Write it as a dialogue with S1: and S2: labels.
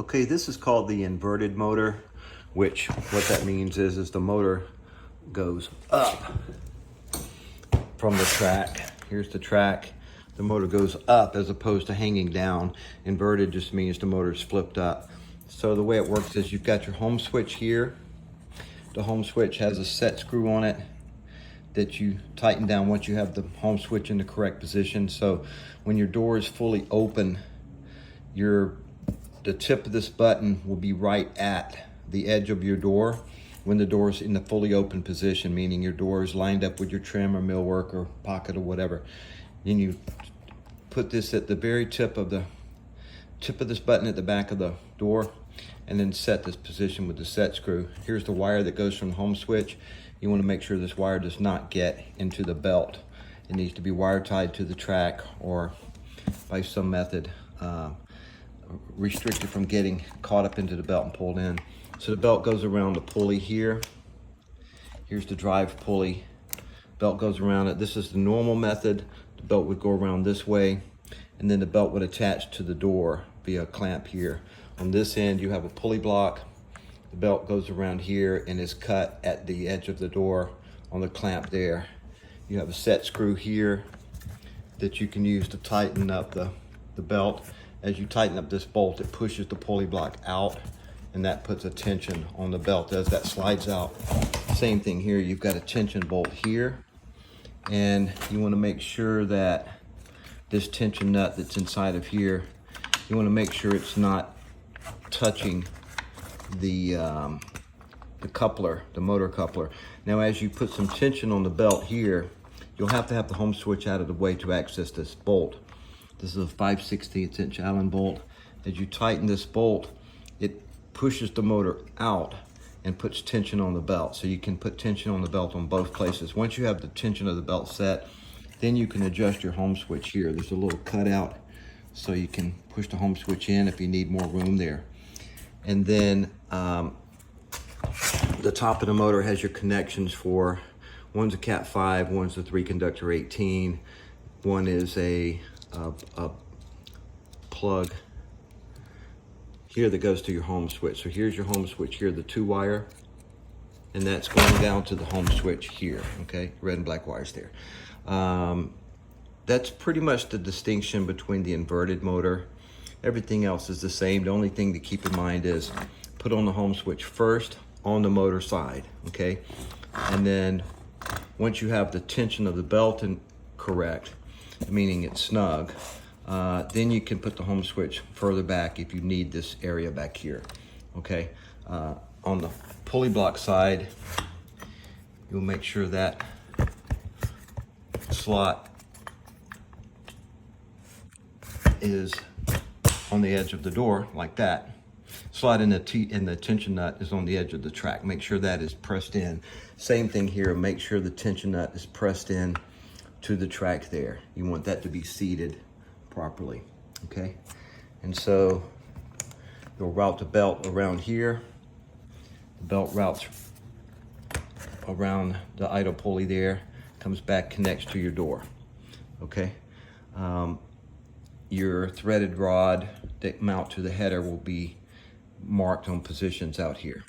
S1: Okay, this is called the inverted motor, which what that means is the motor goes up from the track. Here's the track. The motor goes up as opposed to hanging down. Inverted just means the motor's flipped up. So the way it works is you've got your home switch here. The home switch has a set screw on it that you tighten down once you have the home switch in the correct position. So when your door is fully open, the tip of this button will be right at the edge of your door when the door is in the fully open position, meaning your door is lined up with your trim or millwork or pocket or whatever. Then you put this at the very tip of this button at the back of the door, and then set this position with the set screw. Here's the wire that goes from the home switch. You want to make sure this wire does not get into the belt. It needs to be wire tied to the track or by some method restricted from getting caught up into the belt and pulled in. So the belt goes around the pulley here. Here's the drive pulley. Belt goes around it. This is the normal method. The belt would go around this way, and then the belt would attach to the door via a clamp here. On this end, you have a pulley block. The belt goes around here and is cut at the edge of the door on the clamp there. You have a set screw here that you can use to tighten up the belt. As you tighten up this bolt, it pushes the pulley block out, and that puts a tension on the belt as that slides out. Same thing here, you've got a tension bolt here, and you want to make sure that this tension nut that's inside of here, you want to make sure it's not touching the coupler, the motor coupler. Now as you put some tension on the belt here, you'll have to have the home switch out of the way to access this bolt. This is a 5/16 inch Allen bolt. As you tighten this bolt, it pushes the motor out and puts tension on the belt. So you can put tension on the belt on both places. Once you have the tension of the belt set, then you can adjust your home switch here. There's a little cutout so you can push the home switch in if you need more room there. And then the top of the motor has your connections for, one's a Cat 5, one's a 3-conductor 18, one is a plug here that goes to your home switch. So here's your home switch here, the 2-wire, and that's going down to the home switch here, okay? Red and black wires there. That's pretty much the distinction between the inverted motor. Everything else is the same. The only thing to keep in mind is put on the home switch first on the motor side, okay? And then once you have the tension of the belt correct, meaning it's snug, then you can put the home switch further back if you need this area back here, okay? On the pulley block side, you'll make sure that slot is on the edge of the door like that. Slot in the tension nut is on the edge of the track. Make sure that is pressed in. Same thing here, make sure the tension nut is pressed in to the track there. You want that to be seated properly, okay? And so you'll route the belt around here. The belt routes around the idle pulley there, comes back, connects to your door, okay? Your threaded rod that mount to the header will be marked on positions out here.